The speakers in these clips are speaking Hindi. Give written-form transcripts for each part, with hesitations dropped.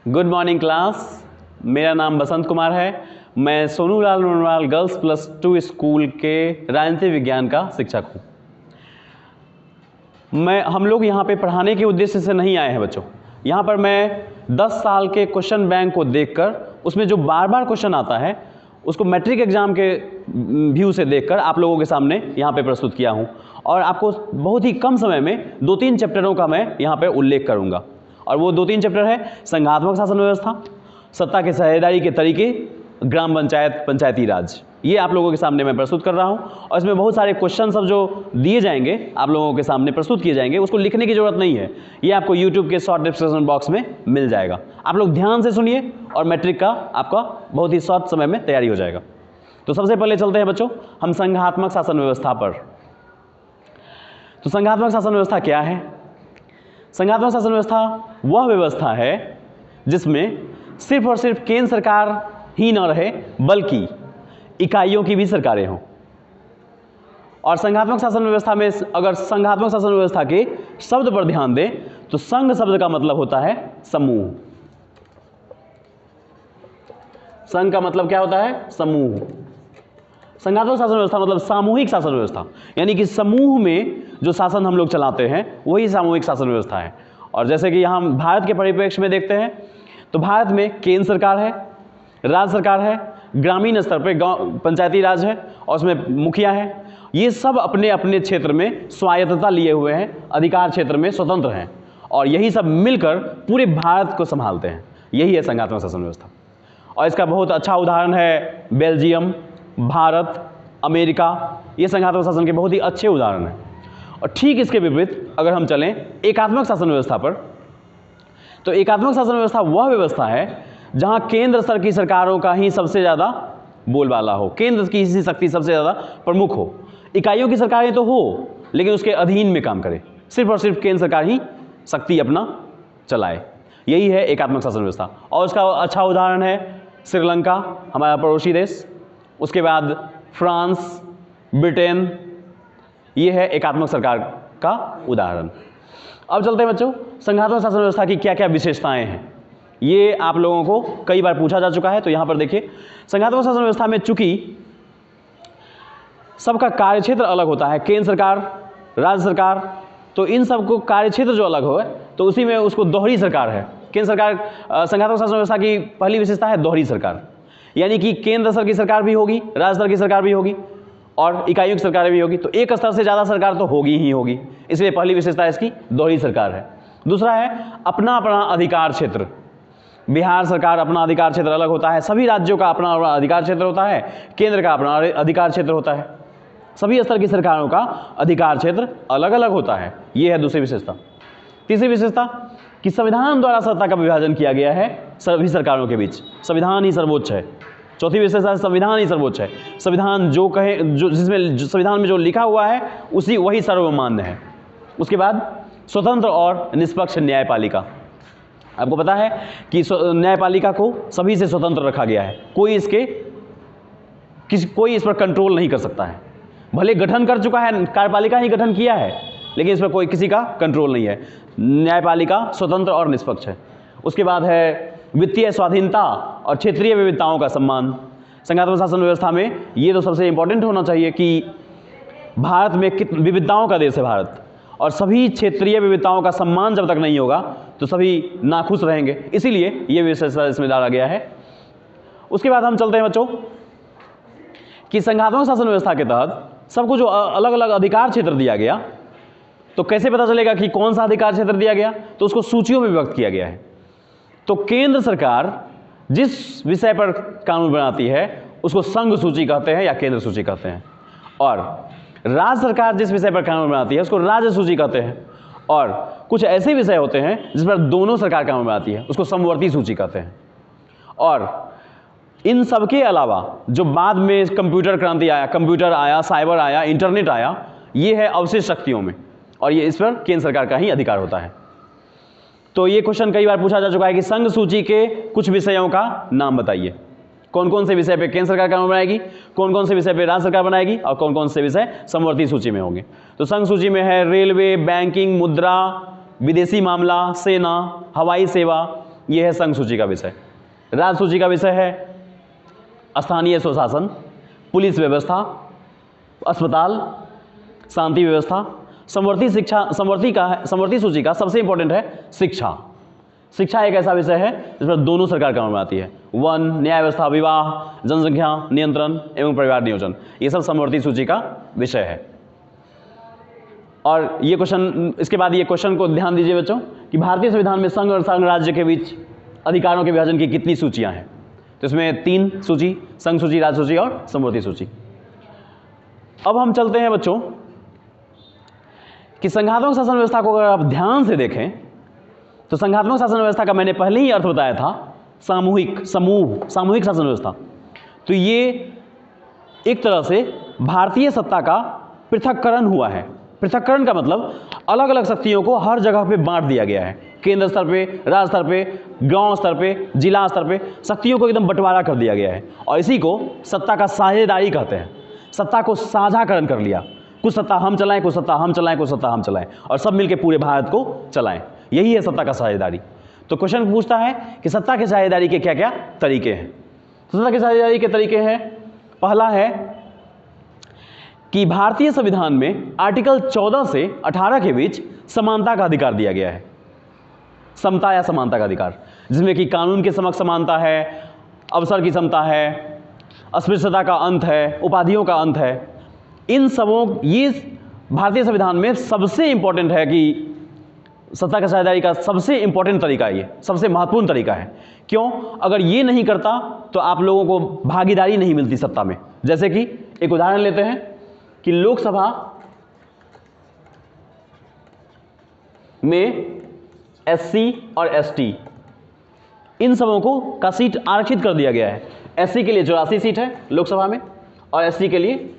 Good morning class. मेरा नाम बसंत कुमार है। मैं सोनूलाल नोनवाल गर्ल्स +2 स्कूल के राजनीति विज्ञान का शिक्षक हूँ। हम लोग यहाँ पे पढ़ाने के उद्देश्य से नहीं आए हैं बच्चों। यहाँ पर मैं 10 साल के क्वेश्चन बैंक को देखकर उसमें जो बार बार क्वेश्चन आता है उसको मैट्रिक एग्जाम के व्यू से देखकर आप लोगों के सामने यहाँ पे प्रस्तुत किया हूँ, और आपको बहुत ही कम समय में 2-3 चैप्टरों का मैं यहाँ पे उल्लेख करूँगा। और वो 2-3 चैप्टर है संघात्मक शासन व्यवस्था, सत्ता के साझेदारी के तरीके, ग्राम पंचायत, पंचायती राज। ये आप लोगों के सामने मैं प्रस्तुत कर रहा हूँ, और इसमें बहुत सारे क्वेश्चन सब जो दिए जाएंगे आप लोगों के सामने प्रस्तुत किए जाएंगे, उसको लिखने की जरूरत नहीं है। ये आपको यूट्यूब के शॉर्ट डिस्क्रिप्शन बॉक्स में मिल जाएगा। आप लोग ध्यान से सुनिए और मैट्रिक का आपका बहुत ही शॉर्ट समय में तैयारी हो जाएगा। तो सबसे पहले चलते हैं बच्चों हम संघात्मक शासन व्यवस्था पर। तो संघात्मक शासन व्यवस्था क्या है? संघात्मक शासन व्यवस्था वह व्यवस्था है जिसमें सिर्फ और सिर्फ केंद्र सरकार ही न रहे बल्कि इकाइयों की भी सरकारें हों। और संघात्मक शासन व्यवस्था में अगर संघात्मक शासन व्यवस्था के शब्द पर ध्यान दें तो संघ शब्द का मतलब होता है समूह। संघ का मतलब क्या होता है? समूह। संघात्मक शासन व्यवस्था मतलब सामूहिक शासन व्यवस्था, यानी कि समूह में जो शासन हम लोग चलाते हैं वही सामूहिक शासन व्यवस्था है। और जैसे कि यहाँ भारत के परिप्रेक्ष्य में देखते हैं तो भारत में केंद्र सरकार है, राज्य सरकार है, ग्रामीण स्तर पर गांव पंचायती राज है और उसमें मुखिया है। ये सब अपने अपने क्षेत्र में स्वायत्तता लिए हुए हैं, अधिकार क्षेत्र में स्वतंत्र हैं, और यही सब मिलकर पूरे भारत को संभालते हैं। यही है संघात्मक शासन व्यवस्था। और इसका बहुत अच्छा उदाहरण है बेल्जियम, भारत, अमेरिका। ये संघात्मक शासन के बहुत ही अच्छे उदाहरण हैं। और ठीक इसके विपरीत अगर हम चलें एकात्मक शासन व्यवस्था पर, तो एकात्मक शासन व्यवस्था वह व्यवस्था है जहां केंद्र स्तर की सरकारों का ही सबसे ज़्यादा बोलबाला हो, केंद्र की ही शक्ति सबसे ज़्यादा प्रमुख हो। इकाइयों की सरकारें तो हो लेकिन उसके अधीन में काम करे, सिर्फ और सिर्फ केंद्र सरकार ही शक्ति अपना चलाए। यही है एकात्मक शासन व्यवस्था। और उसका अच्छा उदाहरण है श्रीलंका, हमारा पड़ोसी देश, उसके बाद फ्रांस, ब्रिटेन। ये है एकात्मक सरकार का उदाहरण। अब चलते हैं बच्चों संघात्मक शासन व्यवस्था की क्या क्या विशेषताएं हैं। ये आप लोगों को कई बार पूछा जा चुका है। तो यहां पर देखिए संघात्मक शासन व्यवस्था में चूंकि सबका कार्यक्षेत्र अलग होता है, केंद्र सरकार, राज्य सरकार, तो इन सबको कार्यक्षेत्र जो अलग हो तो उसी में उसको दोहरी सरकार है। केंद्र सरकार संघात्मक शासन व्यवस्था की पहली विशेषता है दोहरी सरकार, यानी कि केंद्र स्तर की सरकार भी होगी, राज्य स्तर की सरकार भी होगी और इकाइयों की सरकारें भी होगी। तो एक स्तर से ज़्यादा सरकार तो होगी ही होगी, इसलिए पहली विशेषता इसकी दोहरी सरकार है। दूसरा है अपना अपना अधिकार क्षेत्र। बिहार सरकार अपना अधिकार क्षेत्र अलग होता है, सभी राज्यों का अपना अपना अधिकार क्षेत्र होता है, केंद्र का अपना अधिकार क्षेत्र होता है, सभी स्तर की सरकारों का अधिकार क्षेत्र अलग अलग होता है। यह है दूसरी विशेषता। तीसरी विशेषता कि संविधान द्वारा सत्ता का विभाजन किया गया है सभी सरकारों के बीच, संविधान ही सर्वोच्च है। चौथी विशेषता संविधान ही सर्वोच्च है। संविधान जो कहे, जो जिसमें संविधान में जो लिखा हुआ है वही सर्वमान्य है। उसके बाद स्वतंत्र और निष्पक्ष न्यायपालिका। आपको पता है कि न्यायपालिका को सभी से स्वतंत्र रखा गया है, कोई इस पर कंट्रोल नहीं कर सकता है। भले गठन कर चुका है, कार्यपालिका ही गठन किया है, लेकिन इस पर कोई किसी का कंट्रोल नहीं है। न्यायपालिका स्वतंत्र और निष्पक्ष है। उसके बाद है वित्तीय स्वाधीनता और क्षेत्रीय विविधताओं का सम्मान। संघात्मक शासन व्यवस्था में ये तो सबसे इंपॉर्टेंट होना चाहिए कि भारत में विविधताओं का देश है भारत, और सभी क्षेत्रीय विविधताओं का सम्मान जब तक नहीं होगा तो सभी नाखुश रहेंगे, इसीलिए ये विशेषता इसमें डाला गया है। उसके बाद हम चलते हैं बच्चों कि संघात्मक शासन व्यवस्था के तहत सबको जो अलग अलग अधिकार क्षेत्र दिया गया, तो कैसे पता चलेगा कि कौन सा अधिकार क्षेत्र दिया गया? तो उसको सूचियों में विभक्त किया गया है। तो केंद्र सरकार जिस विषय पर कानून बनाती है उसको संघ सूची कहते हैं या केंद्र सूची कहते हैं, और राज्य सरकार जिस विषय पर कानून बनाती है उसको राज्य सूची कहते हैं, और कुछ ऐसे विषय होते हैं जिस पर दोनों सरकार कानून बनाती है उसको समवर्ती सूची कहते हैं। और इन सब के अलावा जो बाद में कंप्यूटर क्रांति आया, कंप्यूटर आया, साइबर आया, इंटरनेट आया, ये है अवशिष्ट शक्तियों में, और ये इस पर केंद्र सरकार का ही अधिकार होता है। तो ये क्वेश्चन कई बार पूछा जा चुका है कि संघ सूची के कुछ विषयों का नाम बताइए। कौन कौन से विषय पे केंद्र सरकार कानून बनाएगी, कौन कौन से विषय पे राज्य सरकार बनाएगी, और कौन कौन से विषय समवर्ती सूची में होंगे। तो संघ सूची में है रेलवे, बैंकिंग, मुद्रा, विदेशी मामला, सेना, हवाई सेवा, यह है संघ सूची का विषय। राज्य सूची का विषय है स्थानीय स्वशासन, पुलिस व्यवस्था, अस्पताल, शांति व्यवस्था। समवर्ती शिक्षा, समवर्ती सूची का सबसे इंपॉर्टेंट है शिक्षा। शिक्षा एक ऐसा विषय है जिस पर दोनों सरकार काम में आती है। वन, न्याय व्यवस्था, विवाह, जनसंख्या नियंत्रण एवं परिवार नियोजन, ये सब समवर्ती सूची का विषय है। और ये क्वेश्चन, इसके बाद ये क्वेश्चन को ध्यान दीजिए बच्चों कि भारतीय संविधान में संघ और संघ राज्य के बीच अधिकारों के विभाजन की कितनी सूचियां हैं? तो इसमें 3 सूची, संघ सूची, राज्य सूची और समवर्ती सूची। अब हम चलते हैं बच्चों कि संघात्मक शासन व्यवस्था को अगर आप ध्यान से देखें तो संघात्मक शासन व्यवस्था का मैंने पहले ही अर्थ बताया था, सामूहिक, समूह, सामूहिक शासन व्यवस्था। तो ये एक तरह से भारतीय सत्ता का पृथक्करण हुआ है। पृथक्करण का मतलब अलग अलग शक्तियों को हर जगह पे बांट दिया गया है। केंद्र स्तर पे, राज्य स्तर पे, गांव स्तर पे, जिला स्तर पे शक्तियों को एकदम बंटवारा कर दिया गया है और इसी को सत्ता का साझेदारी कहते हैं। सत्ता को साझाकरण कर लिया, कुछ सत्ता हम चलाएं, कुछ सत्ता हम चलाएं, कुछ सत्ता हम चलाएं और सब मिलकर पूरे भारत को चलाएं। यही है सत्ता का साझेदारी। तो क्वेश्चन पूछता है कि सत्ता के साझेदारी के क्या क्या तरीके हैं? तो सत्ता के साझेदारी के तरीके हैं, पहला है कि भारतीय संविधान में आर्टिकल 14 से 18 के बीच समानता का अधिकार दिया गया है। समता या समानता का अधिकार, जिसमें कि कानून के समक्ष समानता है, अवसर की समता है, अस्पृश्यता का अंत है, उपाधियों का अंत है। इन सबों, ये भारतीय संविधान में सबसे इंपॉर्टेंट है कि सत्ता का साझेदारी का सबसे इंपॉर्टेंट तरीका है, ये सबसे महत्वपूर्ण तरीका है। क्यों? अगर ये नहीं करता तो आप लोगों को भागीदारी नहीं मिलती सत्ता में। जैसे कि एक उदाहरण लेते हैं कि लोकसभा में एससी और एसटी इन सबों को का सीट आरक्षित कर दिया गया है। एससी के लिए 84 सीट है लोकसभा में और एसटी के लिए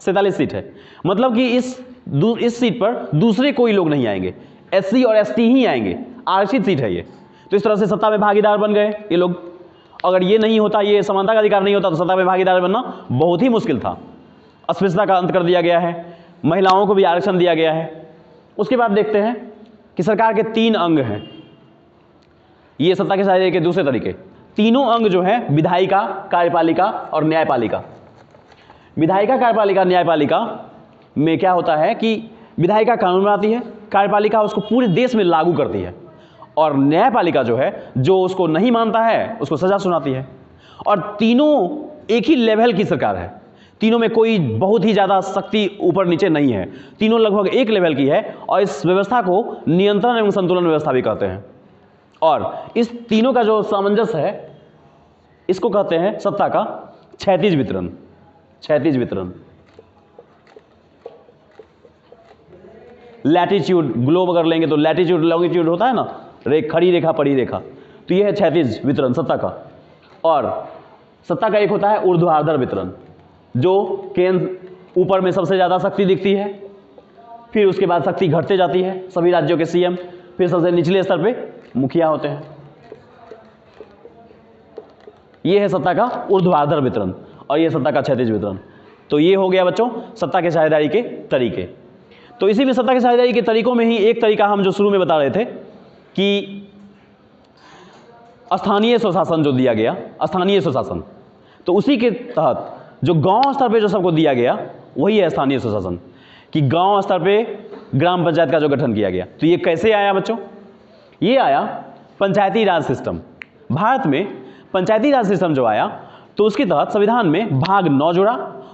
47 सीट है। मतलब कि इस सीट पर दूसरे कोई लोग नहीं आएंगे, एससी और एसटी ही आएंगे, आरक्षित सीट है ये। तो इस तरह से सत्ता में भागीदार बन गए ये लोग। अगर ये नहीं होता, ये समानता का अधिकार नहीं होता तो सत्ता में भागीदार बनना बहुत ही मुश्किल था। अस्पृश्यता का अंत कर दिया गया है, महिलाओं को भी आरक्षण दिया गया है। उसके बाद देखते हैं कि सरकार के 3 अंग हैं। ये सत्ता के साझेदारी के दूसरे तरीके। तीनों अंग जो है विधायिका, कार्यपालिका और न्यायपालिका। विधायिका, कार्यपालिका, न्यायपालिका में क्या होता है कि विधायिका कानून बनाती है, कार्यपालिका उसको पूरे देश में लागू करती है और न्यायपालिका जो है जो उसको नहीं मानता है उसको सजा सुनाती है। और तीनों एक ही लेवल की सरकार है, तीनों में कोई बहुत ही ज़्यादा शक्ति ऊपर नीचे नहीं है, तीनों लगभग एक लेवल की है। और इस व्यवस्था को नियंत्रण एवं संतुलन व्यवस्था भी कहते हैं। और इस तीनों का जो सामंजस्य है इसको कहते हैं सत्ता का क्षैतिज वितरण। क्षैतिज वितरण, लैटिट्यूड, ग्लोब अगर लेंगे तो लैटिट्यूड लॉन्गिट्यूड होता है ना, खड़ी रेखा पड़ी रेखा, तो यह है क्षैतिज वितरण सत्ता का। और सत्ता का एक होता है ऊर्ध्वाधर वितरण, जो केंद्र ऊपर में सबसे ज़्यादा शक्ति दिखती है, फिर उसके बाद शक्ति घटते जाती है, सभी राज्यों के सीएम, फिर सबसे निचले स्तर पे मुखिया होते हैं। यह है सत्ता का ऊर्ध्वाधर वितरण और यह सत्ता का क्षैतिज वितरण। तो ये हो गया बच्चों सत्ता के साझेदारी के तरीके। तो इसी में सत्ता के साझेदारी के तरीकों में ही एक तरीका हम जो शुरू में बता रहे थे कि स्थानीय स्वशासन जो दिया गया, स्थानीय स्वशासन, तो उसी के तहत जो गांव स्तर पे जो सबको दिया गया वही है स्थानीय स्वशासन, कि गांव स्तर पे ग्राम पंचायत का जो गठन किया गया। तो ये कैसे आया बच्चों? ये आया पंचायती राज सिस्टम। भारत में पंचायती राज सिस्टम जो आया तो उसके तहत संविधान में भाग 9 जुड़ा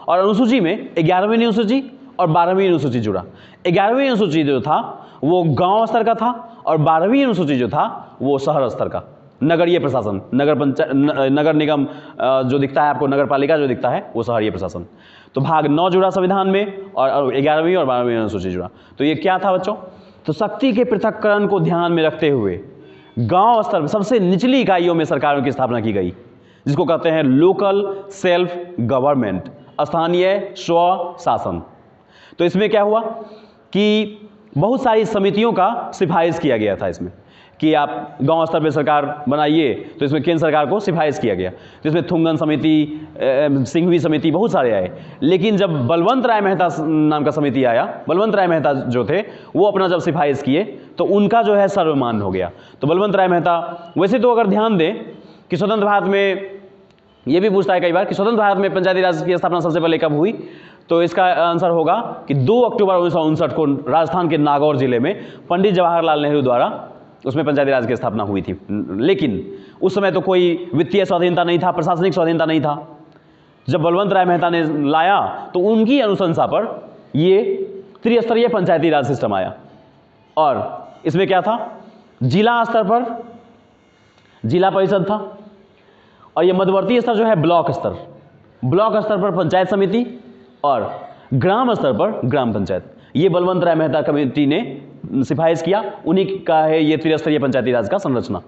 और अनुसूची में 11वीं अनुसूची और 12वीं अनुसूची जुड़ा। 11वीं अनुसूची जो था वो गांव स्तर का था और 12वीं अनुसूची जो था वो शहर स्तर का, नगरीय प्रशासन, नगर निगम जो दिखता है आपको, नगर पालिका जो दिखता है वो शहरीय प्रशासन। तो भाग 9 जुड़ा संविधान में और 11वीं और 12वीं अनुसूची जुड़ा। तो ये क्या था बच्चों? तो शक्ति के पृथक्करण को ध्यान में रखते हुए गांव स्तर में सबसे निचली इकाइयों में सरकारों की स्थापना की गई, जिसको कहते हैं लोकल सेल्फ गवर्नमेंट, स्थानीय स्व शासन। तो इसमें क्या हुआ कि बहुत सारी समितियों का सिफारिश किया गया था इसमें कि आप गांव स्तर पे सरकार बनाइए, तो इसमें केंद्र सरकार को सिफारिश किया गया। तो इसमें थुंगन समिति, सिंघवी समिति, बहुत सारे आए। लेकिन जब बलवंत राय मेहता नाम का समिति आया, बलवंत राय मेहता जो थे वो अपना जब सिफारिश किए तो उनका जो है सर्वमान्य हो गया। तो बलवंत राय मेहता, वैसे तो अगर ध्यान दें कि स्वतंत्र भारत में, ये भी पूछता है कई बार कि स्वतंत्र भारत में पंचायती राज की स्थापना सबसे पहले कब हुई, तो इसका आंसर होगा कि 2 अक्टूबर 1959 को राजस्थान के नागौर जिले में पंडित जवाहरलाल नेहरू द्वारा उसमें पंचायती राज की स्थापना हुई थी। लेकिन उस समय तो कोई वित्तीय स्वाधीनता नहीं था, प्रशासनिक स्वाधीनता नहीं था। जब बलवंत राय मेहता ने लाया तो उनकी अनुशंसा पर ये त्रिस्तरीय पंचायती राज सिस्टम आया। और इसमें क्या था, जिला स्तर पर जिला परिषद था, और ये मध्यवर्ती स्तर जो है ब्लॉक स्तर, ब्लॉक स्तर पर पंचायत समिति, और ग्राम स्तर पर ग्राम पंचायत। ये बलवंत राय मेहता कमेटी ने सिफारिश किया, उन्हीं का है ये त्रिस्तरीय पंचायती राज का संरचना।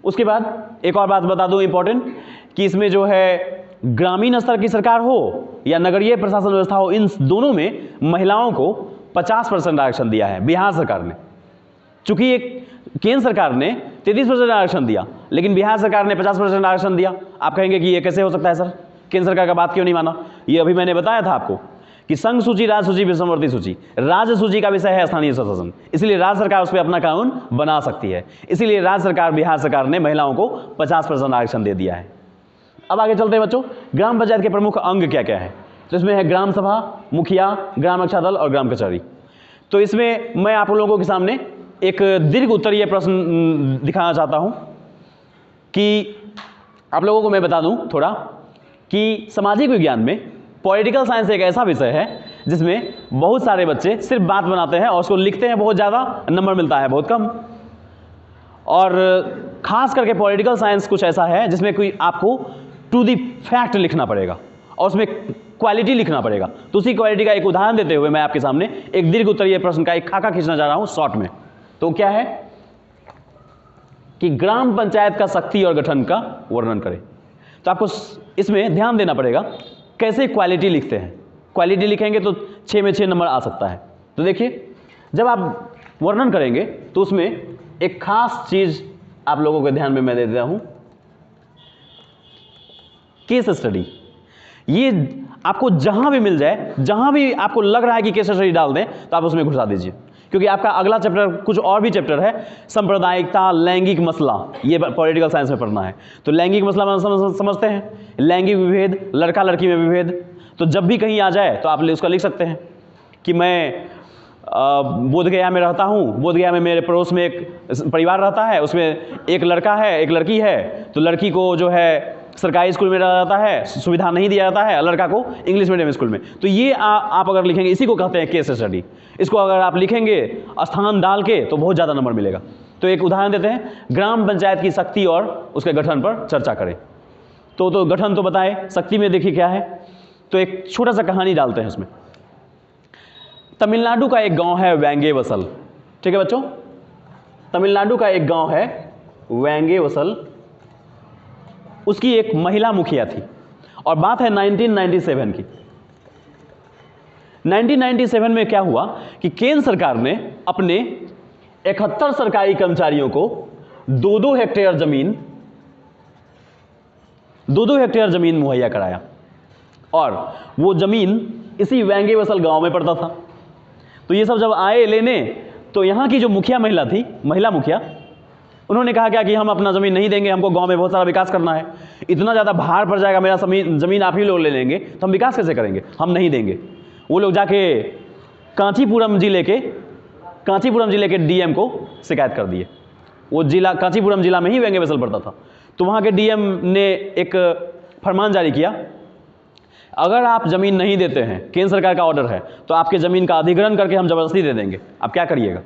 उसके बाद एक और बात बता दूं इंपॉर्टेंट, कि इसमें जो है ग्रामीण स्तर की सरकार हो या नगरीय प्रशासन व्यवस्था हो, इन दोनों में महिलाओं को 50% आरक्षण दिया है बिहार सरकार ने। चूंकि एक केंद्र सरकार ने 33% आरक्षण दिया, लेकिन बिहार सरकार ने 50% आरक्षण दिया। आप कहेंगे कि ये कैसे हो सकता है सर, केंद्र सरकार का बात क्यों नहीं माना? ये अभी मैंने बताया था आपको कि संघ सूची, राज्य सूची, विषमवर्ती सूची, राज्य सूची का विषय है स्थानीय स्वशासन, इसलिए राज्य सरकार उस पर अपना कानून बना सकती है। इसीलिए राज्य सरकार, बिहार सरकार ने महिलाओं को 50% आरक्षण दे दिया है। अब आगे चलते हैं बच्चों, ग्राम पंचायत के प्रमुख अंग क्या क्या है। तो इसमें है ग्राम सभा, मुखिया, ग्राम रक्षा दल और ग्राम कचहरी। तो इसमें मैं आप लोगों के सामने एक दीर्घ उत्तरीय प्रश्न दिखाना चाहता हूं कि आप लोगों को मैं बता दूं थोड़ा कि सामाजिक विज्ञान में पॉलिटिकल साइंस एक ऐसा विषय है जिसमें बहुत सारे बच्चे सिर्फ बात बनाते हैं और उसको लिखते हैं, बहुत ज़्यादा नंबर मिलता है बहुत कम। और खास करके पॉलिटिकल साइंस कुछ ऐसा है जिसमें कोई आपको टू दी फैक्ट लिखना पड़ेगा और उसमें क्वालिटी लिखना पड़ेगा। तो उसी क्वालिटी का एक उदाहरण देते हुए मैं आपके सामने एक दीर्घ उत्तरीय प्रश्न का एक खाका खींचना चाह रहा हूं शॉर्ट में। तो क्या है कि ग्राम पंचायत का शक्ति और गठन का वर्णन करें। तो आपको इसमें ध्यान देना पड़ेगा कैसे क्वालिटी लिखते हैं। क्वालिटी लिखेंगे तो 6 में 6 नंबर आ सकता है। तो देखिए, जब आप वर्णन करेंगे तो उसमें एक खास चीज आप लोगों के ध्यान में मैं दे देता हूं, केस स्टडी। ये आपको जहां भी मिल जाए, जहां भी आपको लग रहा है कि केस स्टडी डाल दें, तो आप उसमें घुसा दीजिए, क्योंकि आपका अगला चैप्टर कुछ और भी चैप्टर है, सांप्रदायिकता, लैंगिक मसला, ये पॉलिटिकल साइंस में पढ़ना है। तो लैंगिक मसला समझते हैं, लैंगिक विभेद, लड़का लड़की में विभेद। तो जब भी कहीं आ जाए तो आप उसका लिख सकते हैं कि मैं बोधगया में रहता हूँ, बोधगया में मेरे पड़ोस में एक परिवार रहता है, उसमें एक लड़का है एक लड़की है। तो लड़की को जो है सरकारी स्कूल में रहा जाता है, सुविधा नहीं दिया जाता है, लड़का को इंग्लिश मीडियम स्कूल में। तो ये आप अगर लिखेंगे, इसी को कहते हैं केस स्टडी। इसको अगर आप लिखेंगे स्थान डाल के तो बहुत ज़्यादा नंबर मिलेगा। तो एक उदाहरण देते हैं, ग्राम पंचायत की शक्ति और उसके गठन पर चर्चा करें। तो गठन तो बताए, शक्ति में देखिए क्या है। तो एक छोटा सा कहानी डालते हैं उसमें। तमिलनाडु का एक गांव है वेंगेवसल, ठीक है बच्चों, तमिलनाडु का एक गांव है वेंगेवसल। उसकी एक महिला मुखिया थी और बात है 1997 की। 1997 में क्या हुआ कि केंद्र सरकार ने अपने 71 सरकारी कर्मचारियों को 2-2 हेक्टेयर जमीन मुहैया कराया, और वो जमीन इसी वेंगेवसल गांव में पड़ता था। तो ये सब जब आए लेने, तो यहां की जो मुखिया महिला थी, महिला मुखिया, उन्होंने कहा क्या कि हम अपना जमीन नहीं देंगे, हमको गांव में बहुत सारा विकास करना है, इतना ज़्यादा भार पड़ जाएगा, मेरा जमीन आप ही लोग ले लेंगे तो हम विकास कैसे करेंगे, हम नहीं देंगे। वो लोग जाके कांचीपुरम जिले के डीएम को शिकायत कर दिए। वो जिला कांचीपुरम जिला में ही वेंगेवसल पड़ता था। तो वहाँ के डीएम ने एक फरमान जारी किया, अगर आप ज़मीन नहीं देते हैं, केंद्र सरकार का ऑर्डर है, तो आपके ज़मीन का अधिग्रहण करके हम ज़बरदस्ती दे देंगे, आप क्या करिएगा।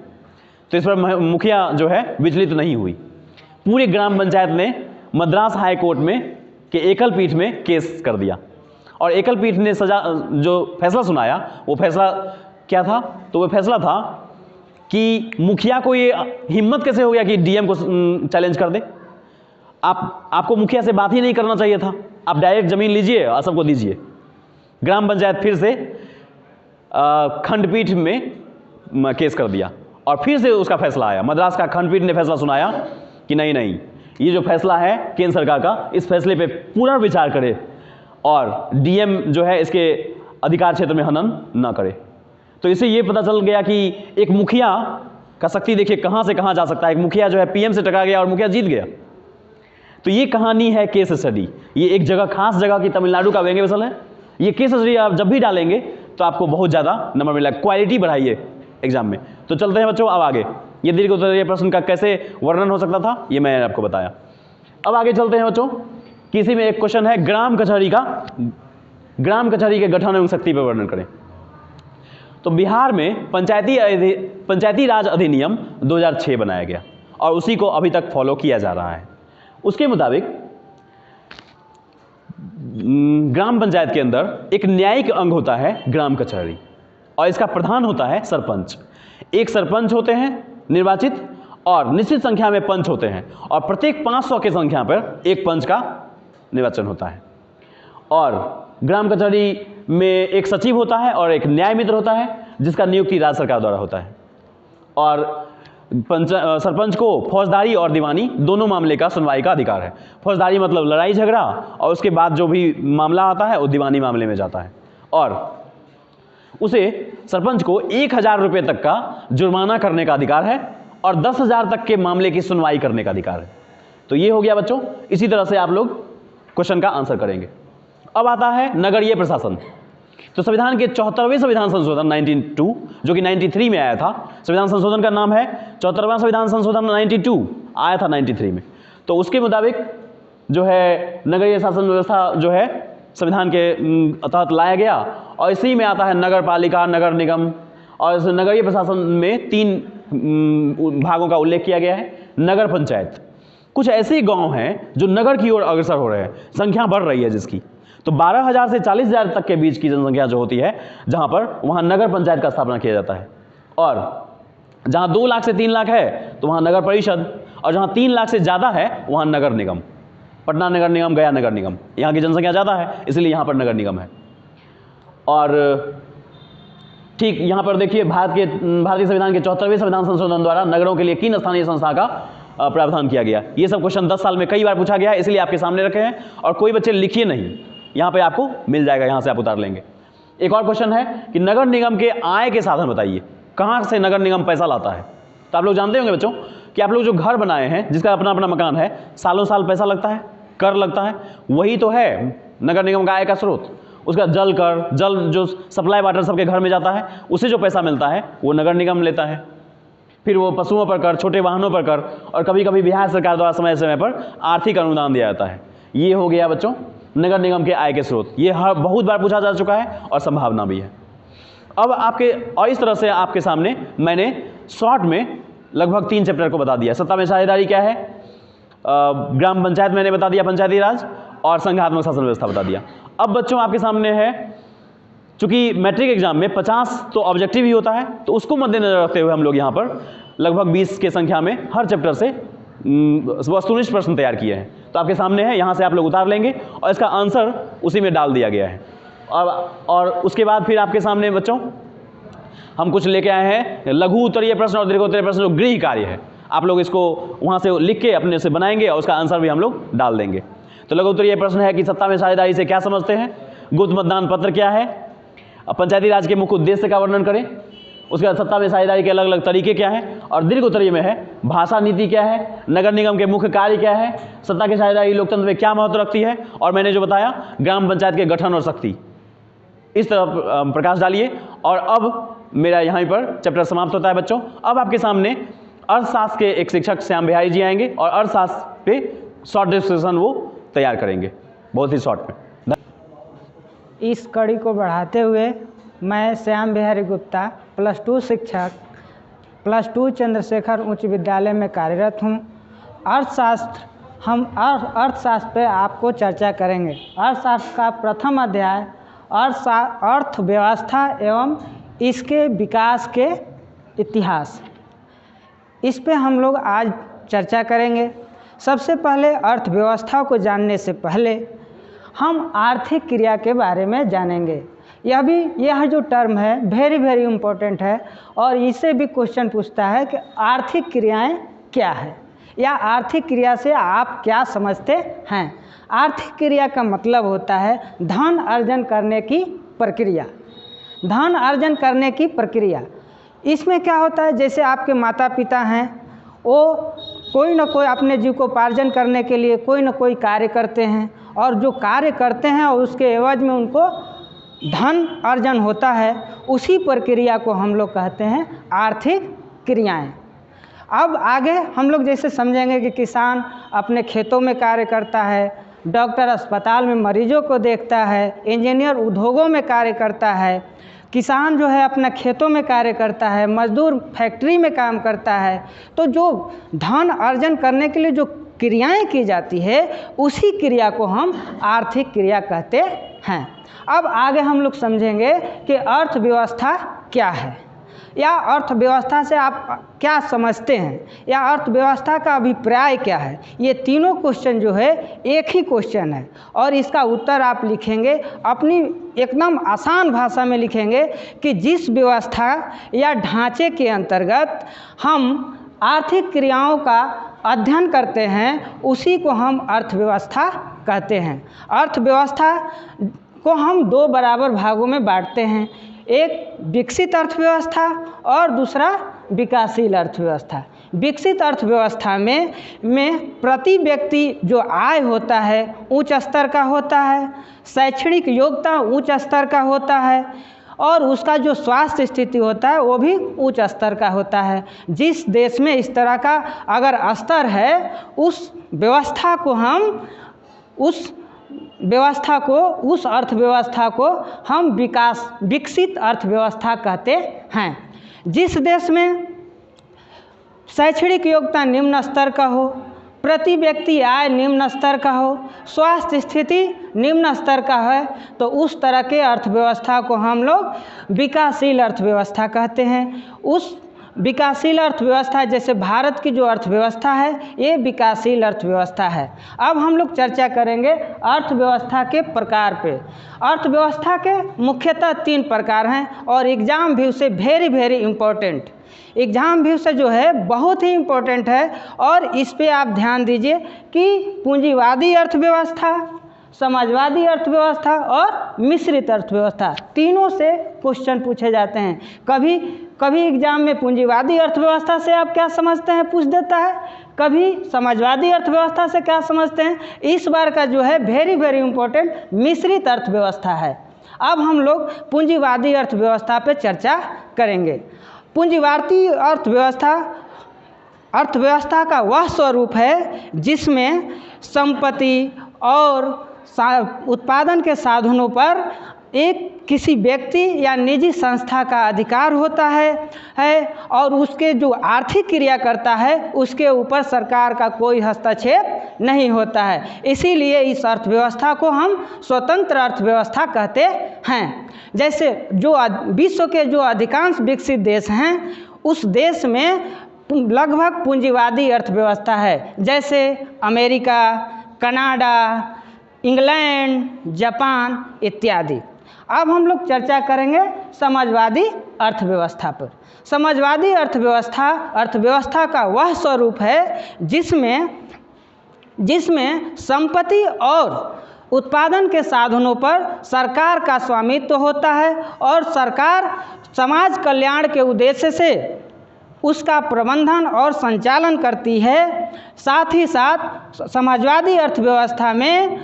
तो इस पर मुखिया जो है विचलित नहीं हुई। पूरे ग्राम पंचायत ने मद्रास हाई कोर्ट में के एकल पीठ में केस कर दिया, और एकल पीठ ने जो फैसला सुनाया, वो फैसला क्या था? तो वो फैसला था कि मुखिया को ये हिम्मत कैसे हो गया कि डीएम को चैलेंज कर दे। आपको मुखिया से बात ही नहीं करना चाहिए था, आप डायरेक्ट जमीन लीजिए और सबको दीजिए। ग्राम पंचायत फिर से खंडपीठ में केस कर दिया, और फिर से उसका फैसला आया, मद्रास का खंडपीठ ने फैसला सुनाया कि नहीं नहीं, ये जो फैसला है केंद्र सरकार का, इस फैसले पे पुनर्विचार करे और डीएम जो है इसके अधिकार क्षेत्र में हनन ना करे। तो इससे ये पता चल गया कि एक मुखिया का शक्ति देखिए कहां से कहां जा सकता है। एक मुखिया जो है पीएम से टकरा गया और मुखिया जीत गया। तो ये कहानी है केस स्टडी। ये एक जगह, खास जगह की तमिलनाडु का व्यंग्य विशल है। ये केस स्टडी आप जब भी डालेंगे तो आपको बहुत ज़्यादा नंबर मिलेगा। क्वालिटी बढ़ाइए एग्जाम में। तो चलते हैं बच्चों अब आगे। ये दीर्घ उत्तरीय प्रश्न का कैसे वर्णन हो सकता था ये मैंने आपको बताया। अब आगे चलते हैं बच्चों। किसी में एक क्वेश्चन है ग्राम कचहरी के गठन एवं शक्ति पर वर्णन करें। तो बिहार में पंचायती राज अधिनियम 2006 बनाया गया और उसी को अभी तक फॉलो किया जा रहा है। उसके मुताबिक ग्राम पंचायत के अंदर एक न्यायिक अंग होता है ग्राम कचहरी और इसका प्रधान होता है सरपंच। एक सरपंच होते हैं निर्वाचित और निश्चित संख्या में पंच होते हैं और प्रत्येक 500 की संख्या पर एक पंच का निर्वाचन होता है। और ग्राम कचहरी में एक सचिव होता है और एक न्याय मित्र होता है जिसका नियुक्ति राज्य सरकार द्वारा होता है। और सरपंच को फौजदारी और दीवानी दोनों मामले का सुनवाई का अधिकार है। फौजदारी मतलब लड़ाई झगड़ा और उसके बाद जो भी मामला आता है वो दीवानी मामले में जाता है। और उसे सरपंच को 1000 रुपये तक का जुर्माना करने का अधिकार है और 10,000 तक के मामले की सुनवाई करने का अधिकार है। तो ये हो गया बच्चों। इसी तरह से आप लोग क्वेश्चन का आंसर करेंगे। अब आता है नगरीय प्रशासन। तो संविधान के 74वें संविधान संशोधन 1992 जो कि 93 में आया था, संविधान संशोधन का नाम है 74वां संविधान संशोधन 92, आया था 93 में। तो उसके मुताबिक जो है नगरीय शासन व्यवस्था जो है संविधान के तहत लाया गया और इसी में आता है नगर पालिका, नगर निगम। और इस नगरीय प्रशासन में 3 भागों का उल्लेख किया गया है। नगर पंचायत, कुछ ऐसे गांव हैं जो नगर की ओर अग्रसर हो रहे हैं, संख्या बढ़ रही है जिसकी। तो 12,000 से 40,000 तक के बीच की जनसंख्या जो होती है जहां पर वहां नगर पंचायत का स्थापना किया जाता है। और जहां 2 लाख से 3 लाख है तो वहां नगर परिषद, और जहां 3 लाख से ज़्यादा है वहां नगर निगम। पटना नगर निगम, गया नगर निगम, यहाँ की जनसंख्या ज़्यादा है इसलिए यहाँ पर नगर निगम है। और ठीक यहाँ पर देखिए भारतीय संविधान के 74वें संविधान संशोधन द्वारा नगरों के लिए किन स्थानीय संस्था का प्रावधान किया गया। ये सब क्वेश्चन 10 साल में कई बार पूछा गया है इसलिए आपके सामने रखे हैं। और कोई बच्चे लिखिए नहीं, यहाँ पे आपको मिल जाएगा, यहाँ से आप उतार लेंगे। एक और क्वेश्चन है कि नगर निगम के आय के साधन बताइए, कहाँ से नगर निगम पैसा लाता है। तो आप लोग जानते होंगे बच्चों कि आप लोग जो घर बनाए हैं जिसका अपना अपना मकान है, सालों साल पैसा लगता है, कर लगता है, वही तो है नगर निगम का आय का स्रोत। उसका जल कर, जल जो सप्लाई वाटर सबके घर में जाता है उससे जो पैसा मिलता है वो नगर निगम लेता है। फिर वो पशुओं पर कर, छोटे वाहनों पर कर, और कभी कभी बिहार सरकार द्वारा समय समय पर आर्थिक अनुदान दिया जाता है। ये हो गया बच्चों नगर निगम के आय के स्रोत। ये बहुत बार पूछा जा चुका है और संभावना भी है। अब आपके और इस तरह से आपके सामने मैंने शॉर्ट में लगभग 3 चैप्टर को बता दिया। सत्ता में साझेदारी क्या है, ग्राम पंचायत मैंने बता दिया, पंचायती राज, और संघात्मक शासन व्यवस्था बता दिया। अब बच्चों आपके सामने है, चूंकि मैट्रिक एग्जाम में 50 तो ऑब्जेक्टिव ही होता है तो उसको मद्देनजर रखते हुए हम लोग यहाँ पर लगभग 20 के संख्या में हर चैप्टर से वस्तुनिष्ठ प्रश्न तैयार किए हैं। तो आपके सामने है, यहाँ से आप लोग उतार लेंगे और इसका आंसर उसी में डाल दिया गया है। और उसके बाद फिर आपके सामने बच्चों हम कुछ लेके आए हैं लघु उत्तरीय प्रश्न और दीर्घ उत्तरीय प्रश्न जो गृह कार्य है। आप लोग इसको वहाँ से लिख के अपने से बनाएंगे और उसका आंसर भी हम लोग डाल देंगे। तो लघु उत्तरीय प्रश्न है कि सत्ता में साझेदारी से क्या समझते हैं, गुप्त मतदान पत्र क्या है, पंचायती राज के मुख्य उद्देश्य का वर्णन करें, उसके बाद सत्ता में साझेदारी के अलग अलग तरीके क्या हैं, और दीर्घ उत्तरीय में है भाषा नीति क्या है, नगर निगम के मुख्य कार्य क्या है, सत्ता की साझेदारी लोकतंत्र में क्या महत्व रखती है, और मैंने जो बताया ग्राम पंचायत के गठन और शक्ति। इस तरह प्रकाश डालिए। और अब मेरा यहाँ पर चैप्टर समाप्त होता है बच्चों। अब आपके सामने अर्थशास्त्र के एक शिक्षक श्याम बिहारी जी आएंगे और अर्थशास्त्र पे शॉर्ट डिस्कशन वो तैयार करेंगे, बहुत ही शॉर्ट में। इस कड़ी को बढ़ाते हुए मैं श्याम बिहारी गुप्ता +2 शिक्षक +2 चंद्रशेखर उच्च विद्यालय में कार्यरत हूँ। अर्थशास्त्र, हम अर्थशास्त्र पे आपको चर्चा करेंगे। अर्थशास्त्र का प्रथम अध्याय अर्थव्यवस्था एवं इसके विकास के इतिहास, इस पे हम लोग आज चर्चा करेंगे। सबसे पहले अर्थव्यवस्था को जानने से पहले हम आर्थिक क्रिया के बारे में जानेंगे यह जो टर्म है वेरी वेरी इम्पोर्टेंट है और इससे भी क्वेश्चन पूछता है कि आर्थिक क्रियाएं क्या है या आर्थिक क्रिया से आप क्या समझते हैं। आर्थिक क्रिया का मतलब होता है धन अर्जन करने की प्रक्रिया। धन अर्जन करने की प्रक्रिया इसमें क्या होता है, जैसे आपके माता पिता हैं, वो कोई ना कोई अपने जीविकोपार्जन करने के लिए कोई ना कोई कार्य करते हैं और जो कार्य करते हैं और उसके एवज में उनको धन अर्जन होता है, उसी प्रक्रिया को हम लोग कहते हैं आर्थिक क्रियाएं। अब आगे हम लोग जैसे समझेंगे कि किसान अपने खेतों में कार्य करता है, डॉक्टर अस्पताल में मरीजों को देखता है, इंजीनियर उद्योगों में कार्य करता है, किसान जो है अपना खेतों में कार्य करता है, मजदूर फैक्ट्री में काम करता है। तो जो धन अर्जन करने के लिए जो क्रियाएं की जाती है उसी क्रिया को हम आर्थिक क्रिया कहते हैं। अब आगे हम लोग समझेंगे कि अर्थव्यवस्था क्या है या अर्थव्यवस्था से आप क्या समझते हैं या अर्थव्यवस्था का अभिप्राय क्या है। ये तीनों क्वेश्चन जो है एक ही क्वेश्चन है और इसका उत्तर आप लिखेंगे अपनी एकदम आसान भाषा में लिखेंगे कि जिस व्यवस्था या ढांचे के अंतर्गत हम आर्थिक क्रियाओं का अध्ययन करते हैं उसी को हम अर्थव्यवस्था कहते हैं। अर्थव्यवस्था को हम दो बराबर भागों में बांटते हैं, एक विकसित अर्थव्यवस्था और दूसरा विकासशील अर्थव्यवस्था। विकसित अर्थव्यवस्था में प्रति व्यक्ति जो आय होता है उच्च स्तर का होता है, शैक्षणिक योग्यता उच्च स्तर का होता है और उसका जो स्वास्थ्य स्थिति होता है वो भी उच्च स्तर का होता है। जिस देश में इस तरह का अगर स्तर है उस व्यवस्था उस अर्थव्यवस्था को हम विकसित अर्थव्यवस्था कहते हैं। जिस देश में शैक्षणिक योग्यता निम्न स्तर का हो, प्रति व्यक्ति आय निम्न स्तर का हो, स्वास्थ्य स्थिति निम्न स्तर का है, तो उस तरह के अर्थव्यवस्था को हम लोग विकासशील अर्थव्यवस्था कहते हैं। उस विकासशील अर्थव्यवस्था जैसे भारत की जो अर्थव्यवस्था है ये विकासशील अर्थव्यवस्था है। अब हम लोग चर्चा करेंगे अर्थव्यवस्था के प्रकार पे। अर्थव्यवस्था के मुख्यतः 3 प्रकार हैं और एग्ज़ाम व्यू से very very important, exam view से जो है बहुत ही इम्पोर्टेंट है और इस पे आप ध्यान दीजिए कि पूंजीवादी अर्थव्यवस्था, समाजवादी अर्थव्यवस्था और मिश्रित अर्थव्यवस्था, तीनों से क्वेश्चन पूछे जाते हैं। कभी एग्जाम में पूंजीवादी अर्थव्यवस्था से आप क्या समझते हैं पूछ देता है, कभी समाजवादी अर्थव्यवस्था से क्या समझते हैं। इस बार का जो है वेरी वेरी इम्पोर्टेंट मिश्रित अर्थव्यवस्था है। अब हम लोग पूंजीवादी अर्थव्यवस्था पे चर्चा करेंगे। पूंजीवादी अर्थव्यवस्था का वह स्वरूप है जिसमें संपत्ति और उत्पादन के साधनों पर एक किसी व्यक्ति या निजी संस्था का अधिकार होता है और उसके जो आर्थिक क्रिया करता है उसके ऊपर सरकार का कोई हस्तक्षेप नहीं होता है। इसीलिए इस अर्थव्यवस्था को हम स्वतंत्र अर्थव्यवस्था कहते हैं। जैसे जो विश्व के जो अधिकांश विकसित देश हैं उस देश में लगभग पूंजीवादी अर्थव्यवस्था है, जैसे अमेरिका, कनाडा, इंग्लैंड, जापान इत्यादि। अब हम लोग चर्चा करेंगे समाजवादी अर्थव्यवस्था पर। समाजवादी अर्थव्यवस्था का वह स्वरूप है जिसमें संपत्ति और उत्पादन के साधनों पर सरकार का स्वामित्व होता है और सरकार समाज कल्याण के उद्देश्य से उसका प्रबंधन और संचालन करती है। साथ ही साथ समाजवादी अर्थव्यवस्था में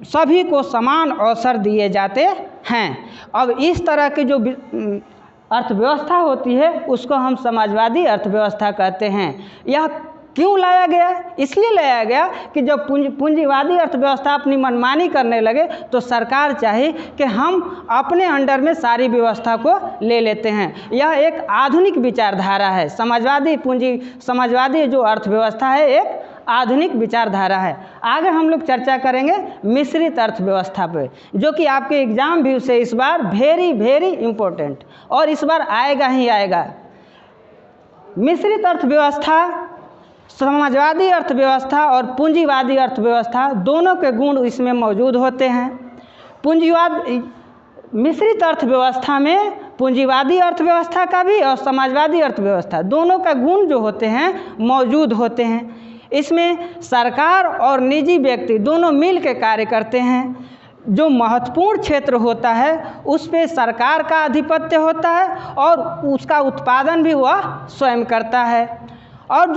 सभी को समान अवसर दिए जाते हैं। अब इस तरह की जो अर्थव्यवस्था होती है उसको हम समाजवादी अर्थव्यवस्था कहते हैं। यह क्यों लाया गया? इसलिए लाया गया कि जब पूंजीवादी अर्थव्यवस्था अपनी मनमानी करने लगे तो सरकार चाहे कि हम अपने अंडर में सारी व्यवस्था को ले लेते हैं। यह एक आधुनिक विचारधारा है। समाजवादी जो अर्थव्यवस्था है एक आधुनिक विचारधारा है। आगे हम लोग चर्चा करेंगे मिश्रित अर्थव्यवस्था पे, जो कि आपके एग्जाम व्यू से इस बार वेरी वेरी इम्पोर्टेंट और इस बार आएगा ही आएगा। मिश्रित अर्थव्यवस्था, समाजवादी अर्थव्यवस्था और पूंजीवादी अर्थव्यवस्था दोनों के गुण इसमें मौजूद होते हैं। मिश्रित अर्थव्यवस्था में पूंजीवादी अर्थव्यवस्था का भी और समाजवादी अर्थव्यवस्था दोनों का गुण जो होते हैं मौजूद होते हैं। इसमें सरकार और निजी व्यक्ति दोनों मिल के कार्य करते हैं। जो महत्वपूर्ण क्षेत्र होता है उस पे सरकार का आधिपत्य होता है और उसका उत्पादन भी वह स्वयं करता है, और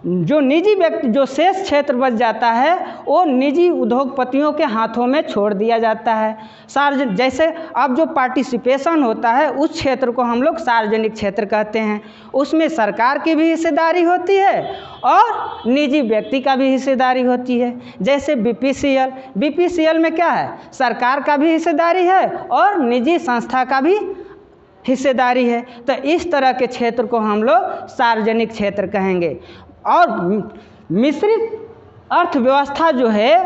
जो निजी व्यक्ति जो शेष क्षेत्र बच जाता है वो निजी उद्योगपतियों के हाथों में छोड़ दिया जाता है। जैसे अब जो पार्टिसिपेशन होता है उस क्षेत्र को हम लोग सार्वजनिक क्षेत्र कहते हैं। उसमें सरकार की भी हिस्सेदारी होती है और निजी व्यक्ति का भी हिस्सेदारी होती है। जैसे बीपीसीएल में क्या है, सरकार का भी हिस्सेदारी है और निजी संस्था का भी हिस्सेदारी है। तो इस तरह के क्षेत्र को हम लोग सार्वजनिक क्षेत्र कहेंगे। और मिश्रित अर्थव्यवस्था जो है,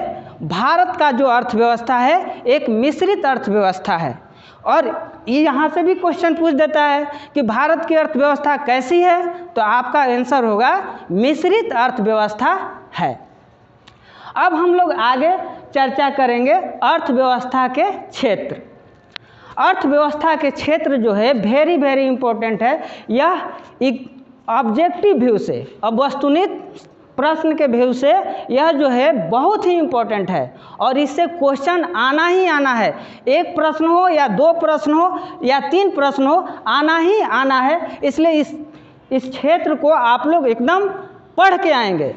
भारत का जो अर्थव्यवस्था है एक मिश्रित अर्थव्यवस्था है। और यहाँ से भी क्वेश्चन पूछ देता है कि भारत की अर्थव्यवस्था कैसी है, तो आपका आंसर होगा मिश्रित अर्थव्यवस्था है। अब हम लोग आगे चर्चा करेंगे अर्थव्यवस्था के क्षेत्र। अर्थव्यवस्था के क्षेत्र जो है वेरी वेरी इम्पोर्टेंट है। यह एक ऑब्जेक्टिव व्यू से, अब वस्तुनिष्ठ प्रश्न के व्यू से यह जो है बहुत ही इम्पोर्टेंट है और इससे क्वेश्चन आना ही आना है। एक प्रश्न हो या दो प्रश्न हो या तीन प्रश्न हो, आना ही आना है। इसलिए इस क्षेत्र को आप लोग एकदम पढ़ के आएंगे।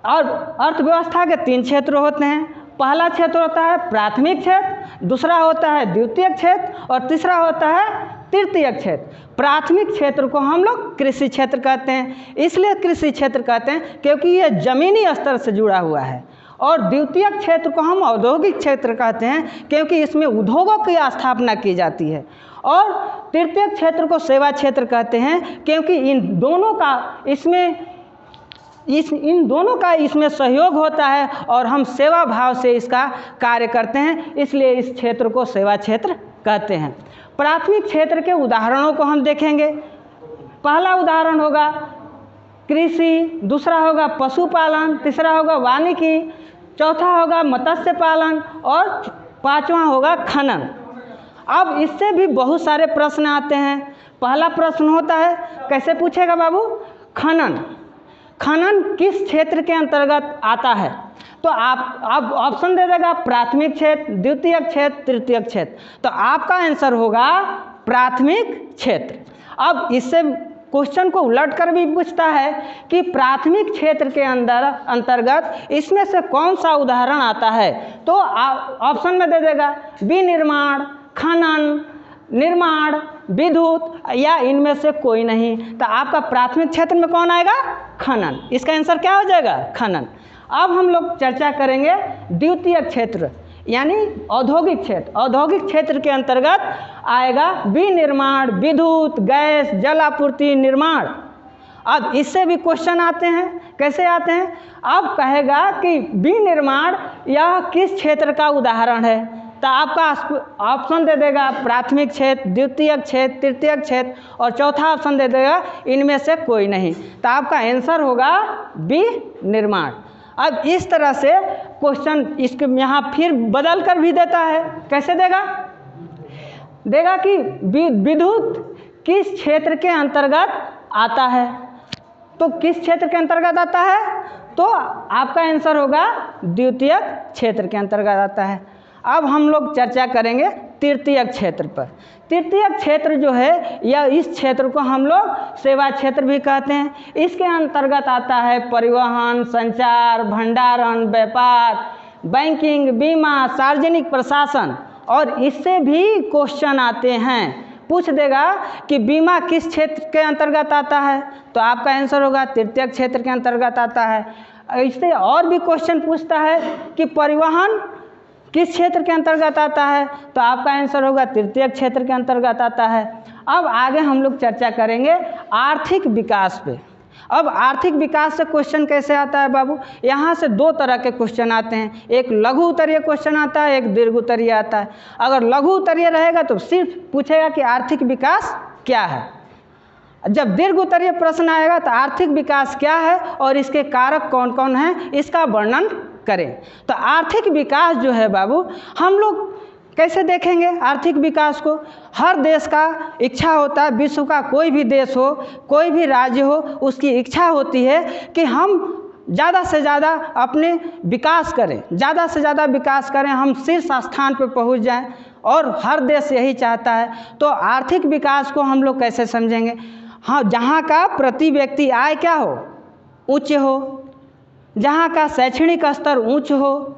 और अर्थव्यवस्था के तीन क्षेत्र होते हैं। पहला क्षेत्र होता है प्राथमिक क्षेत्र, दूसरा होता है द्वितीयक क्षेत्र और तीसरा होता है तृतीयक क्षेत्र। प्राथमिक क्षेत्र को हम लोग कृषि क्षेत्र कहते हैं। इसलिए कृषि क्षेत्र कहते हैं क्योंकि यह जमीनी स्तर से जुड़ा हुआ है। और द्वितीयक क्षेत्र को हम औद्योगिक क्षेत्र कहते हैं क्योंकि इसमें उद्योगों की स्थापना की जाती है। और तृतीयक क्षेत्र को सेवा क्षेत्र कहते हैं क्योंकि इन दोनों का इसमें सहयोग होता है और हम सेवा भाव से इसका कार्य करते हैं, इसलिए इस क्षेत्र को सेवा क्षेत्र कहते हैं। प्राथमिक क्षेत्र के उदाहरणों को हम देखेंगे। पहला उदाहरण होगा कृषि, दूसरा होगा पशुपालन, तीसरा होगा वानिकी, चौथा होगा मत्स्य पालन और पांचवा होगा खनन। अब इससे भी बहुत सारे प्रश्न आते हैं। पहला प्रश्न होता है, कैसे पूछेगा बाबू, खनन किस क्षेत्र के अंतर्गत आता है? तो आप ऑप्शन दे देगा प्राथमिक क्षेत्र, द्वितीयक क्षेत्र, तृतीयक क्षेत्र। तो आपका आंसर होगा प्राथमिक क्षेत्र। अब इससे क्वेश्चन को उलट कर भी पूछता है कि प्राथमिक क्षेत्र के अंतर्गत इसमें से कौन सा उदाहरण आता है? तो ऑप्शन में दे देगा विनिर्माण, खनन, निर्माण, विद्युत या इनमें से कोई नहीं। तो आपका प्राथमिक क्षेत्र में कौन आएगा? खनन। इसका आंसर क्या हो जाएगा? खनन। अब हम लोग चर्चा करेंगे द्वितीयक क्षेत्र यानी औद्योगिक क्षेत्र। औद्योगिक क्षेत्र के अंतर्गत आएगा विनिर्माण, विद्युत, गैस, जल आपूर्ति, निर्माण। अब इससे भी क्वेश्चन आते हैं। कैसे आते हैं? अब कहेगा कि विनिर्माण यह किस क्षेत्र का उदाहरण है? तो आपका ऑप्शन दे देगा प्राथमिक क्षेत्र, द्वितीयक क्षेत्र, तृतीयक क्षेत्र और चौथा ऑप्शन दे देगा इनमें से कोई नहीं। तो आपका आंसर होगा विनिर्माण। अब इस तरह से क्वेश्चन इसके यहाँ फिर बदल कर भी देता है। कैसे देगा कि विद्युत किस क्षेत्र के अंतर्गत आता है? तो किस क्षेत्र के अंतर्गत आता है? तो आपका आंसर होगा द्वितीयक क्षेत्र के अंतर्गत आता है। अब हम लोग चर्चा करेंगे तृतीयक क्षेत्र पर। तृतीयक क्षेत्र जो है या इस क्षेत्र को हम लोग सेवा क्षेत्र भी कहते हैं। इसके अंतर्गत आता है परिवहन, संचार, भंडारण, व्यापार, बैंकिंग, बीमा, सार्वजनिक प्रशासन। और इससे भी क्वेश्चन आते हैं। पूछ देगा कि बीमा किस क्षेत्र के अंतर्गत आता है? तो आपका आंसर होगा तृतीयक क्षेत्र के अंतर्गत आता है। इससे और भी क्वेश्चन पूछता है कि परिवहन किस क्षेत्र के अंतर्गत आता है? तो आपका आंसर होगा तृतीयक क्षेत्र के अंतर्गत आता है। अब आगे हम लोग चर्चा करेंगे आर्थिक विकास पे। अब आर्थिक विकास से क्वेश्चन कैसे आता है बाबू? यहाँ से दो तरह के क्वेश्चन आते हैं। एक लघु उत्तरीय क्वेश्चन आता है, एक दीर्घ उत्तरीय आता है। अगर लघु उत्तरीय रहेगा तो सिर्फ पूछेगा कि आर्थिक विकास क्या है। जब दीर्घ उत्तरीय प्रश्न आएगा तो आर्थिक विकास क्या है और इसके कारक कौन कौन हैं इसका वर्णन करें। तो आर्थिक विकास जो है बाबू, हम लोग कैसे देखेंगे आर्थिक विकास को? हर देश का इच्छा होता है, विश्व का कोई भी देश हो, कोई भी राज्य हो, उसकी इच्छा होती है कि हम ज़्यादा से ज़्यादा अपने विकास करें, ज़्यादा से ज़्यादा विकास करें, हम शीर्ष स्थान पर पहुंच जाएं, और हर देश यही चाहता है। तो आर्थिक विकास को हम लोग कैसे समझेंगे? हाँ, जहाँ का प्रति व्यक्ति आय क्या हो, उच्च हो, जहाँ का शैक्षणिक स्तर उच्च हो,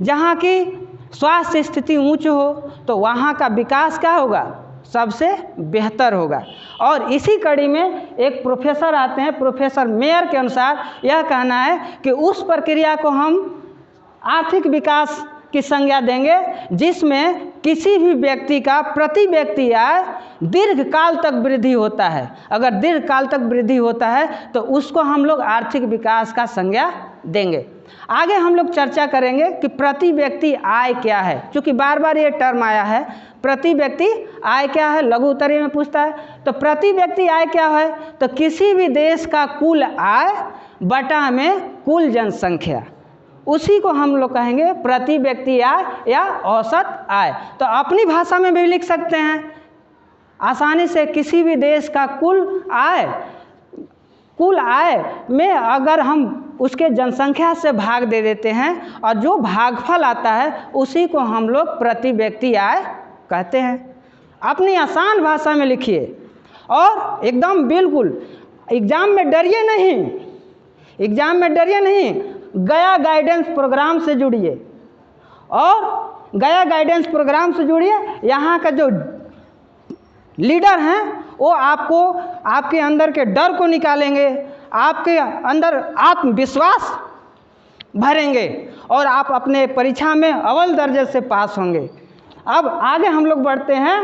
जहाँ की स्वास्थ्य स्थिति उच्च हो, तो वहाँ का विकास क्या होगा? सबसे बेहतर होगा। और इसी कड़ी में एक प्रोफेसर आते हैं, प्रोफेसर मेयर के अनुसार यह कहना है कि उस प्रक्रिया को हम आर्थिक विकास की संज्ञा देंगे जिसमें किसी भी व्यक्ति का प्रति व्यक्ति आय दीर्घ काल तक वृद्धि होता है। अगर दीर्घ काल तक वृद्धि होता है तो उसको हम लोग आर्थिक विकास का संज्ञा देंगे। आगे हम लोग चर्चा करेंगे कि प्रति व्यक्ति आय क्या है, क्योंकि बार बार ये टर्म आया है, प्रति व्यक्ति आय क्या है, लघु उत्तरीय में पूछता है। तो प्रति व्यक्ति आय क्या है? तो किसी भी देश का कुल आय बटा में कुल जनसंख्या, उसी को हम लोग कहेंगे प्रति व्यक्ति आय या औसत आय। तो अपनी भाषा में भी लिख सकते हैं आसानी से, किसी भी देश का कुल आय में अगर हम उसके जनसंख्या से भाग दे देते हैं और जो भागफल आता है उसी को हम लोग प्रति व्यक्ति आय कहते हैं। अपनी आसान भाषा में लिखिए और एकदम बिल्कुल एग्ज़ाम में डरिए नहीं, एग्ज़ाम में डरिए नहीं। गया गाइडेंस प्रोग्राम से जुड़िए और गया गाइडेंस प्रोग्राम से जुड़िए। यहाँ का जो लीडर हैं वो आपको आपके अंदर के डर को निकालेंगे, आपके अंदर आत्मविश्वास भरेंगे और आप अपने परीक्षा में अव्वल दर्जे से पास होंगे। अब आगे हम लोग बढ़ते हैं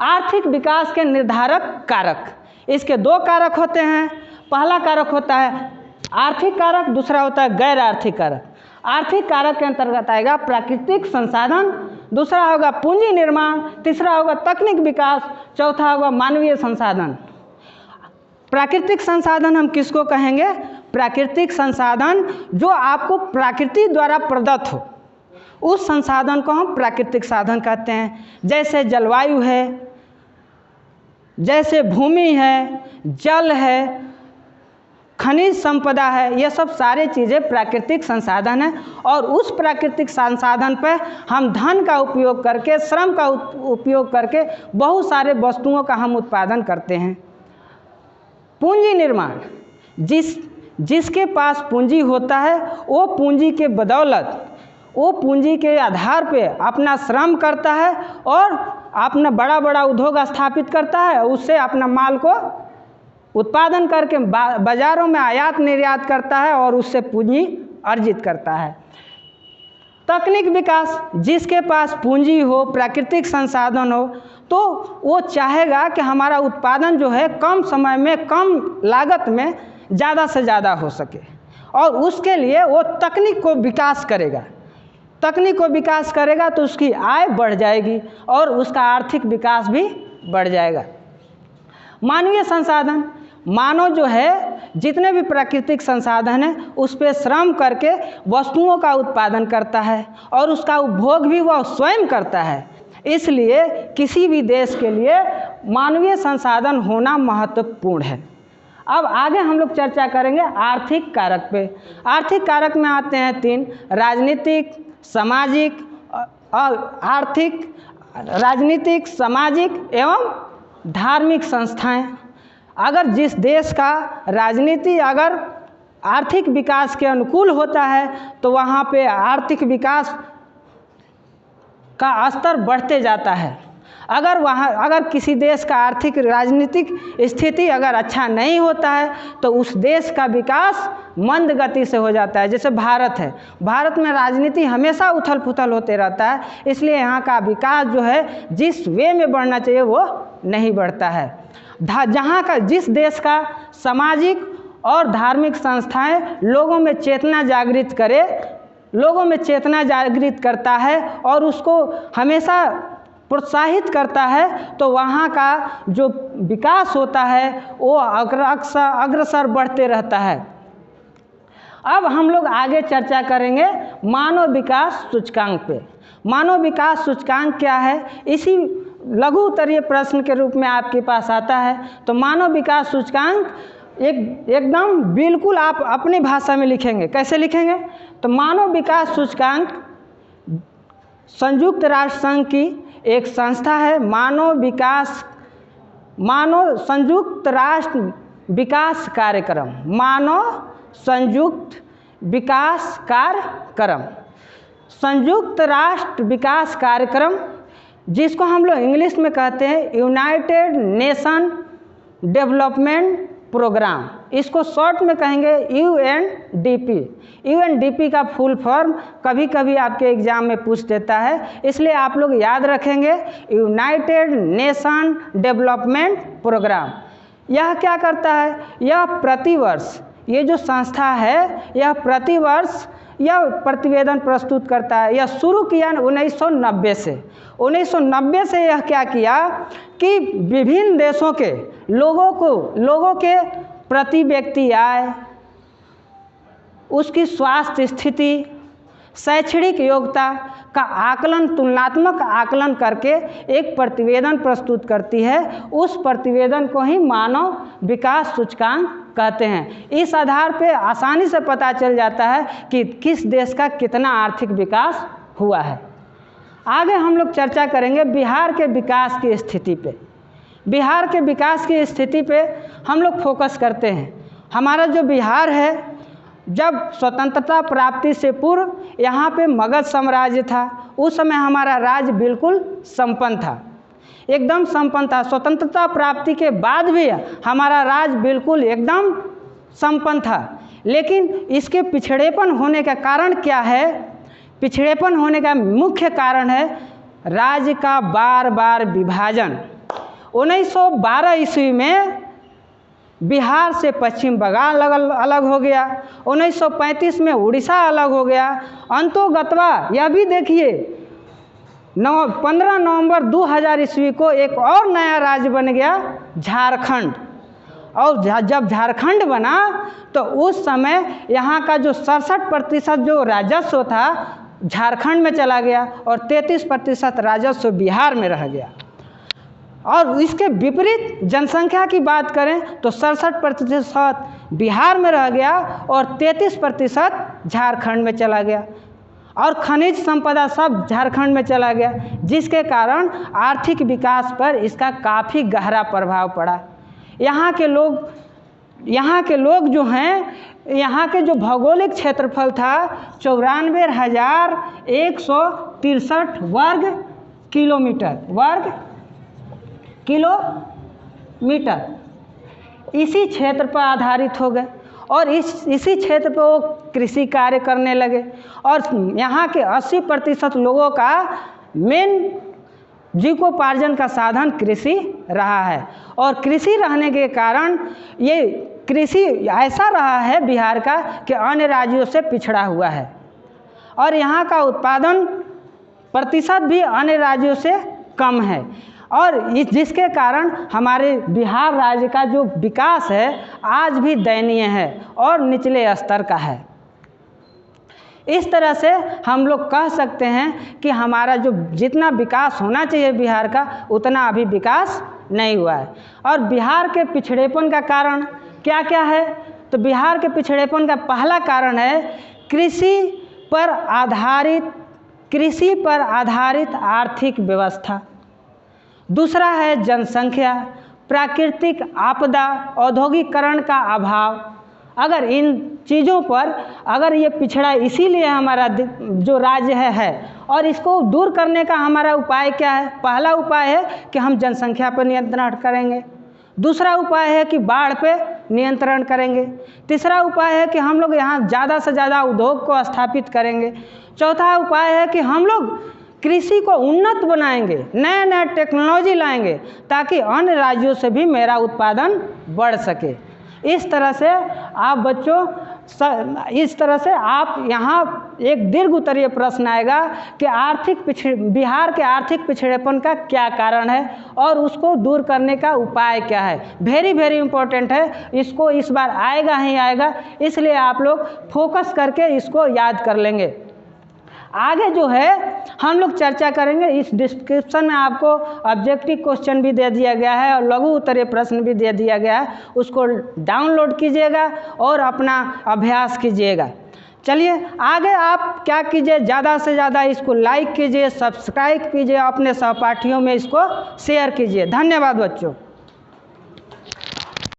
आर्थिक विकास के निर्धारक कारक। इसके दो कारक होते हैं। पहला कारक होता है आर्थिक कारक, दूसरा होता है गैर आर्थिक कारक। आर्थिक कारक के अंतर्गत आएगा प्राकृतिक संसाधन, दूसरा होगा पूंजी निर्माण, तीसरा होगा तकनीक विकास, चौथा होगा मानवीय संसाधन। प्राकृतिक संसाधन हम किसको कहेंगे? प्राकृतिक संसाधन जो आपको प्रकृति द्वारा प्रदत्त हो, उस संसाधन को हम प्राकृतिक साधन कहते हैं। जैसे जलवायु है, जैसे भूमि है, जल है, खनिज संपदा है, ये सब सारे चीज़ें प्राकृतिक संसाधन है। और उस प्राकृतिक संसाधन पर हम धन का उपयोग करके, श्रम का उपयोग करके बहुत सारे वस्तुओं का हम उत्पादन करते हैं। पूंजी निर्माण, जिसके पास पूंजी होता है वो पूंजी के बदौलत, वो पूंजी के आधार पे अपना श्रम करता है और अपना बड़ा बड़ा उद्योग स्थापित करता है, उससे अपना माल को उत्पादन करके बाज़ारों में आयात निर्यात करता है और उससे पूंजी अर्जित करता है। तकनीक विकास, जिसके पास पूंजी हो, प्राकृतिक संसाधन हो, तो वो चाहेगा कि हमारा उत्पादन जो है कम समय में, कम लागत में ज़्यादा से ज़्यादा हो सके, और उसके लिए वो तकनीक को विकास करेगा। तकनीक को विकास करेगा तो उसकी आय बढ़ जाएगी और उसका आर्थिक विकास भी बढ़ जाएगा। मानवीय संसाधन, मानव जो है जितने भी प्राकृतिक संसाधन हैं उस पर श्रम करके वस्तुओं का उत्पादन करता है और उसका उपभोग भी वह स्वयं करता है। इसलिए किसी भी देश के लिए मानवीय संसाधन होना महत्वपूर्ण है। अब आगे हम लोग चर्चा करेंगे आर्थिक कारक पे। आर्थिक कारक में आते हैं तीन: राजनीतिक, सामाजिक, आर्थिक, राजनीतिक, सामाजिक एवं धार्मिक संस्थाएं। अगर जिस देश का राजनीति अगर आर्थिक विकास के अनुकूल होता है तो वहाँ पे आर्थिक विकास का स्तर बढ़ते जाता है। अगर किसी देश का आर्थिक राजनीतिक स्थिति अगर अच्छा नहीं होता है तो उस देश का विकास मंद गति से हो जाता है। जैसे भारत है, भारत में राजनीति हमेशा उथल पुथल होते रहता है, इसलिए यहाँ का विकास जो है जिस वे में बढ़ना चाहिए वो नहीं बढ़ता है। जहाँ का जिस देश का सामाजिक और धार्मिक संस्थाएं लोगों में चेतना जागृत करे, लोगों में चेतना जागृत करता है और उसको हमेशा प्रोत्साहित करता है, तो वहाँ का जो विकास होता है वो अग्रसर बढ़ते रहता है। अब हम लोग आगे चर्चा करेंगे मानव विकास सूचकांक पे। मानव विकास सूचकांक क्या है, इसी लघु उत्तरीय प्रश्न के रूप में आपके पास आता है। तो मानव विकास सूचकांक एकदम बिल्कुल आप अपनी भाषा में लिखेंगे। कैसे लिखेंगे? तो मानव विकास सूचकांक संयुक्त राष्ट्र संघ की एक संस्था है। मानव संयुक्त राष्ट्र विकास कार्यक्रम, मानव संयुक्त विकास कार्यक्रम, संयुक्त राष्ट्र विकास कार्यक्रम, जिसको हम लोग इंग्लिश में कहते हैं यूनाइटेड नेशन डेवलपमेंट प्रोग्राम। इसको शॉर्ट में कहेंगे यूएनडीपी। यूएनडीपी का फुल फॉर्म कभी कभी आपके एग्जाम में पूछ देता है, इसलिए आप लोग याद रखेंगे यूनाइटेड नेशन डेवलपमेंट प्रोग्राम। यह क्या करता है? यह प्रतिवर्ष, ये जो संस्था है यह प्रतिवर्ष यह प्रतिवेदन प्रस्तुत करता है। यह शुरू किया 1990 से। 1990 से यह क्या किया कि विभिन्न देशों के लोगों के प्रति व्यक्ति आय, उसकी स्वास्थ्य स्थिति, शैक्षणिक योग्यता का आकलन, तुलनात्मक आकलन करके एक प्रतिवेदन प्रस्तुत करती है। उस प्रतिवेदन को ही मानव विकास सूचकांक कहते हैं। इस आधार पे आसानी से पता चल जाता है कि किस देश का कितना आर्थिक विकास हुआ है। आगे हम लोग चर्चा करेंगे बिहार के विकास की स्थिति पे। बिहार के विकास की स्थिति पे हम लोग फोकस करते हैं। हमारा जो बिहार है, जब स्वतंत्रता प्राप्ति से पूर्व यहाँ पे मगध साम्राज्य था। उस समय हमारा राज्य बिल्कुल संपन्न था, एकदम संपन्न था। स्वतंत्रता प्राप्ति के बाद भी हमारा राज्य बिल्कुल एकदम संपन्न था। लेकिन इसके पिछड़ेपन होने का कारण क्या है? पिछड़ेपन होने का मुख्य कारण है राज्य का बार बार विभाजन। 1912 ईस्वी में बिहार से पश्चिम बंगाल अलग हो गया। 1935 में उड़ीसा अलग हो गया। अंतोगत्वा यह भी देखिए 15 नवंबर 2000 ईस्वी को एक और नया राज्य बन गया, झारखंड। और जब झारखंड बना तो उस समय यहाँ का जो 67% जो राजस्व था झारखंड में चला गया और 33% राजस्व बिहार में रह गया। और इसके विपरीत जनसंख्या की बात करें तो 67% बिहार में रह गया और 33% झारखंड में चला गया। और खनिज संपदा सब झारखंड में चला गया, जिसके कारण आर्थिक विकास पर इसका काफ़ी गहरा प्रभाव पड़ा। यहाँ के लोग जो हैं, यहाँ के जो भौगोलिक क्षेत्रफल था 94,163 वर्ग किलोमीटर, इसी क्षेत्र पर आधारित हो गए और इसी क्षेत्र पर वो कृषि कार्य करने लगे। और यहाँ के 80% लोगों का मेन जीविकोपार्जन का साधन कृषि रहा है। और कृषि रहने के कारण ये कृषि ऐसा रहा है बिहार का कि अन्य राज्यों से पिछड़ा हुआ है और यहाँ का उत्पादन प्रतिशत भी अन्य राज्यों से कम है। और जिसके कारण हमारे बिहार राज्य का जो विकास है आज भी दयनीय है और निचले स्तर का है। इस तरह से हम लोग कह सकते हैं कि हमारा जो जितना विकास होना चाहिए बिहार का, उतना अभी विकास नहीं हुआ है। और बिहार के पिछड़ेपन का कारण क्या क्या है? तो बिहार के पिछड़ेपन का पहला कारण है कृषि पर आधारित आर्थिक व्यवस्था। दूसरा है जनसंख्या, प्राकृतिक आपदा, औद्योगिकरण का अभाव। अगर इन चीज़ों पर अगर ये पिछड़ा इसीलिए हमारा जो राज्य है और इसको दूर करने का हमारा उपाय क्या है? पहला उपाय है कि हम जनसंख्या पर नियंत्रण करेंगे। दूसरा उपाय है कि बाढ़ पे नियंत्रण करेंगे। तीसरा उपाय है कि हम लोग यहाँ ज़्यादा से ज़्यादा उद्योग को स्थापित करेंगे। चौथा उपाय है कि हम लोग कृषि को उन्नत बनाएंगे, नए टेक्नोलॉजी लाएंगे ताकि अन्य राज्यों से भी मेरा उत्पादन बढ़ सके। इस तरह से आप बच्चों आप यहाँ एक दीर्घ उत्तरीय प्रश्न आएगा कि बिहार के आर्थिक पिछड़ेपन का क्या कारण है और उसको दूर करने का उपाय क्या है। वेरी वेरी इंपॉर्टेंट है, इसको इस बार आएगा ही आएगा, इसलिए आप लोग फोकस करके इसको याद कर लेंगे। आगे जो है हम लोग चर्चा करेंगे। इस डिस्क्रिप्शन में आपको ऑब्जेक्टिव क्वेश्चन भी दे दिया गया है और लघु उत्तरीय प्रश्न भी दे दिया गया है, उसको डाउनलोड कीजिएगा और अपना अभ्यास कीजिएगा। चलिए आगे आप क्या कीजिए, ज़्यादा से ज़्यादा इसको लाइक कीजिए, सब्सक्राइब कीजिए, अपने सहपाठियों में इसको शेयर कीजिए। धन्यवाद बच्चों।